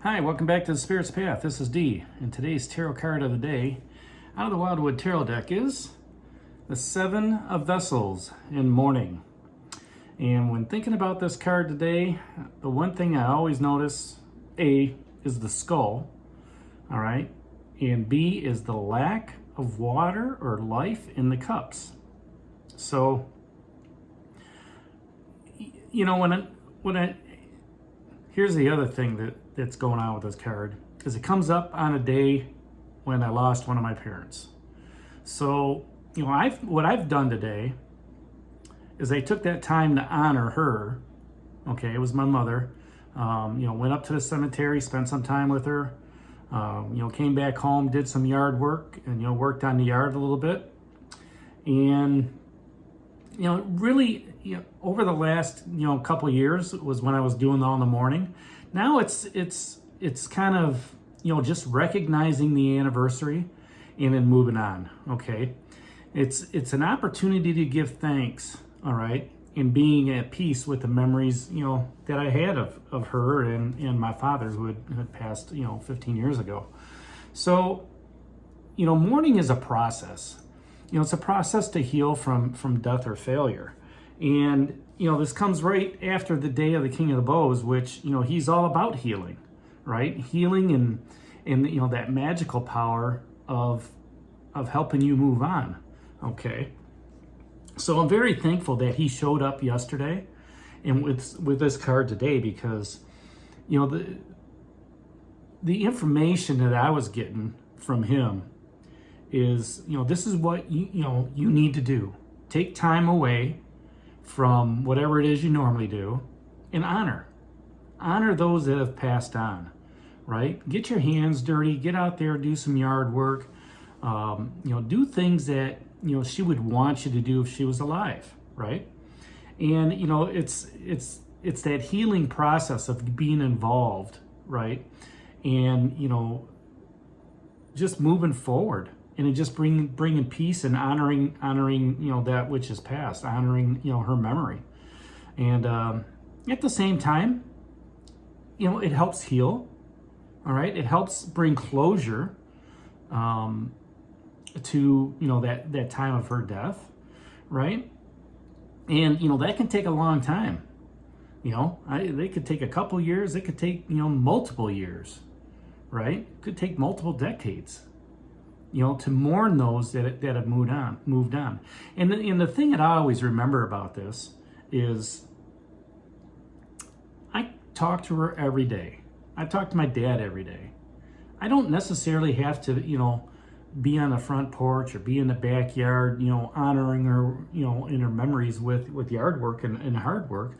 Hi, welcome back to the Spirit's Path. This is Dee, and today's tarot card of the day out of the Wildwood Tarot deck is the Seven of Vessels in Mourning. And when thinking about this card today, the one thing I always notice, A, is the skull, all right, and B is the lack of water or life in the cups. So, you know, when I here's the other thing that's going on with this card, is it comes up on a day when I lost one of my parents. So, you know, what I've done today is I took that time to honor her. Okay, it was my mother. You know, went up to the cemetery, spent some time with her. You know, came back home, did some yard work, and you know, worked on the yard a little bit. And you know, really, you know, over the last, you know, couple years was when I was doing all in the morning. Now it's kind of, you know, just recognizing the anniversary and then moving on. Okay, it's an opportunity to give thanks. All right, and being at peace with the memories, you know, that I had of her and my father, who had passed, you know, 15 years ago. So, you know, mourning is a process. You know, it's a process to heal from death or failure. And, you know, this comes right after the day of the King of the Bows, which, you know, he's all about healing, right? Healing and you know, that magical power of helping you move on, okay? So I'm very thankful that he showed up yesterday and with this card today, because, you know, the information that I was getting from him is, you know, this is what you need to do. Take time away from whatever it is you normally do and honor those that have passed on, right? Get your hands dirty, get out there, do some yard work, you know, do things that, you know, she would want you to do if she was alive, right? And, you know, it's that healing process of being involved, right? And, you know, just moving forward. And it just bringing peace and honoring, you know, that which is past, honoring, you know, her memory. And at the same time, you know, it helps heal, all right? It helps bring closure to, you know, that time of her death, right? And, you know, that can take a long time. You know, they could take a couple years. It could take, you know, multiple years, right? It could take multiple decades, you know, to mourn those that have moved on. And the thing that I always remember about this is I talk to her every day. I talk to my dad every day. I don't necessarily have to, you know, be on the front porch or be in the backyard, you know, honoring her, you know, in her memories with yard work and hard work.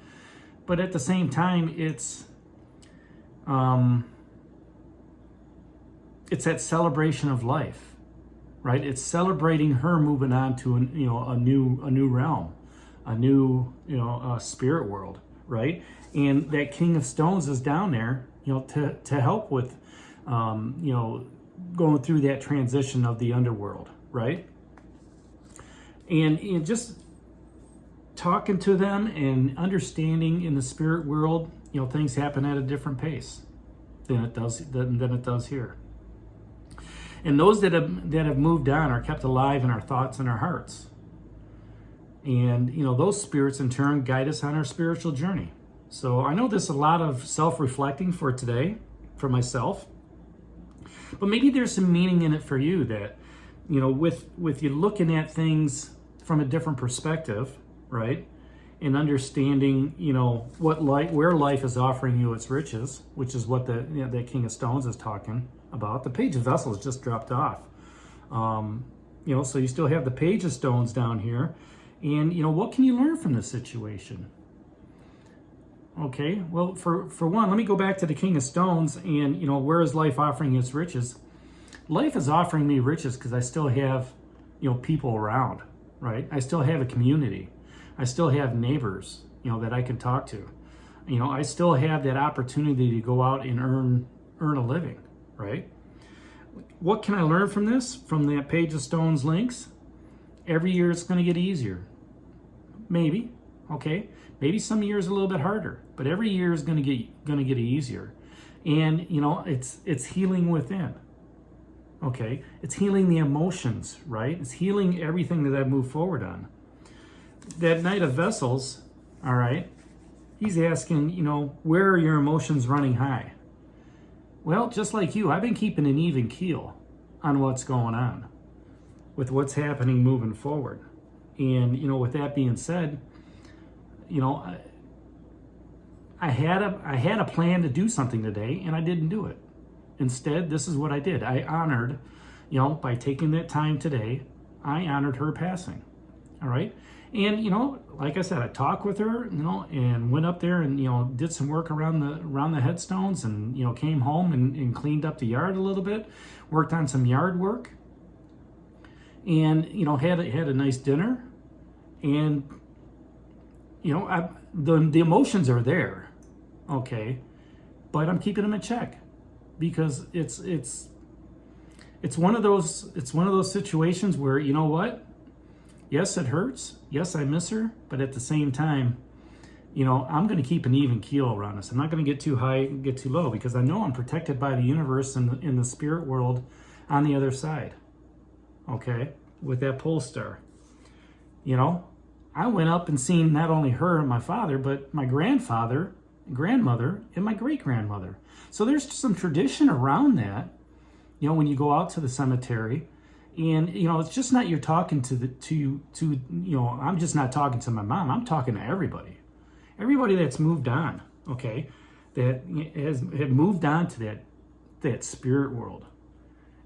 But at the same time, it's that celebration of life. Right, it's celebrating her moving on to a new realm, a new, you know, spirit world, right? And that King of Stones is down there, you know, to help with, you know, going through that transition of the underworld, right? And you know, just talking to them and understanding in the spirit world, you know, things happen at a different pace than it does here. And those that have moved on are kept alive in our thoughts and our hearts. And, you know, those spirits in turn guide us on our spiritual journey. So I know there's a lot of self-reflecting for today, for myself. But maybe there's some meaning in it for you that, you know, with you looking at things from a different perspective, right? And understanding, you know, where life is offering you its riches, which is what the King of Stones is talking about. The Page of Vessels just dropped off. You know, so you still have the Page of Stones down here. And, you know, what can you learn from this situation? Okay, well, for one, let me go back to the King of Stones and, you know, where is life offering its riches? Life is offering me riches because I still have, you know, people around, right? I still have a community. I still have neighbors, you know, that I can talk to. You know, I still have that opportunity to go out and earn a living, right? What can I learn from this? From that Page of Stones links? Every year it's going to get easier. Maybe, okay? Maybe some years a little bit harder, but every year is going to get easier. And, you know, it's healing within. Okay, it's healing the emotions, right? It's healing everything that I move forward on. That Knight of Vessels, all right, he's asking, you know, where are your emotions running high? Well, just like you, I've been keeping an even keel on what's going on, with what's happening moving forward. And, you know, with that being said, you know, I had a plan to do something today, and I didn't do it. Instead, this is what I did. I honored, you know, by taking that time today, I honored her passing. All right. And, you know, like I said, I talked with her, you know, and went up there and, you know, did some work around the headstones, and, you know, came home and cleaned up the yard a little bit, worked on some yard work, and, you know, had a nice dinner. And, you know, the emotions are there. Okay. But I'm keeping them in check. Because it's one of those situations where, you know what? Yes, it hurts. Yes, I miss her, but at the same time, you know, I'm going to keep an even keel around us. I'm not going to get too high, get too low, because I know I'm protected by the universe and in the spirit world on the other side. Okay, with that pole star. You know, I went up and seen not only her and my father, but my grandfather, grandmother, and my great-grandmother. So there's some tradition around that, you know, when you go out to the cemetery. And, you know, it's just not you're talking to you know, I'm just not talking to my mom. I'm talking to everybody. Everybody that's moved on, okay, that had moved on to that spirit world.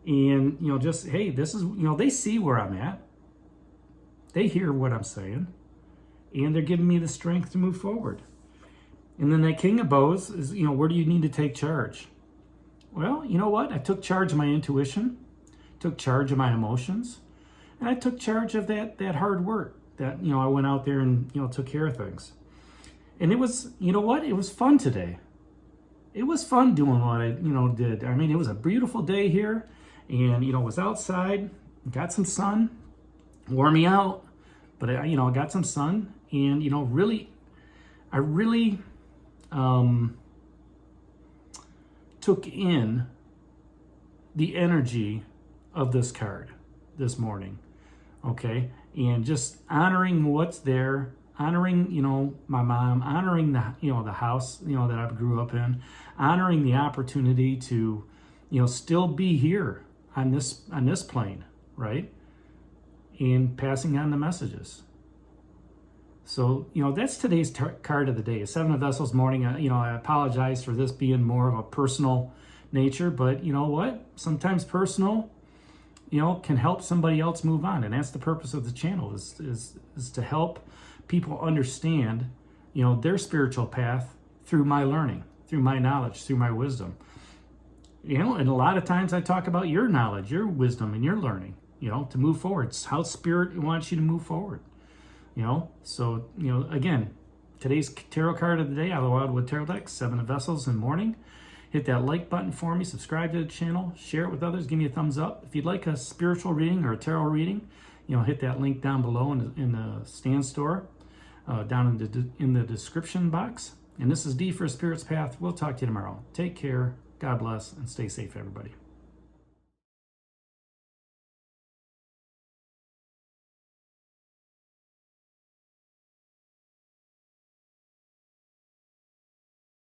And, you know, just, hey, this is, you know, they see where I'm at. They hear what I'm saying. And they're giving me the strength to move forward. And then that King of Bows is, you know, where do you need to take charge? Well, you know what? I took charge of my intuition, took charge of my emotions, and I took charge of that hard work that, you know, I went out there and, you know, took care of things. And it was, you know what? It was fun today. It was fun doing what I, you know, did. I mean, it was a beautiful day here, and, you know, was outside, got some sun, wore me out, but I, you know, got some sun, and, you know, I really took in the energy of this card this morning, okay? And just honoring what's there, honoring, you know, my mom, honoring the, you know, the house, you know, that I grew up in, honoring the opportunity to, you know, still be here on this plane, right? And passing on the messages. So, you know, that's today's card of the day. Seven of Vessels Mourning. You know, I apologize for this being more of a personal nature, but you know what? Sometimes personal, you know, can help somebody else move on. And that's the purpose of the channel, is to help people understand, you know, their spiritual path through my learning, through my knowledge, through my wisdom. You know, and a lot of times I talk about your knowledge, your wisdom, and your learning, you know, to move forward. It's how spirit wants you to move forward. You know, so, you know, again, today's tarot card of the day out of the Wildwood Tarot deck, Seven of Vessels and Mourning. Hit that like button for me, subscribe to the channel, share it with others, give me a thumbs up. If you'd like a spiritual reading or a tarot reading, you know, hit that link down below in the stand store, down in the description box. And this is D for Spirit's Path. We'll talk to you tomorrow. Take care, God bless, and stay safe, everybody.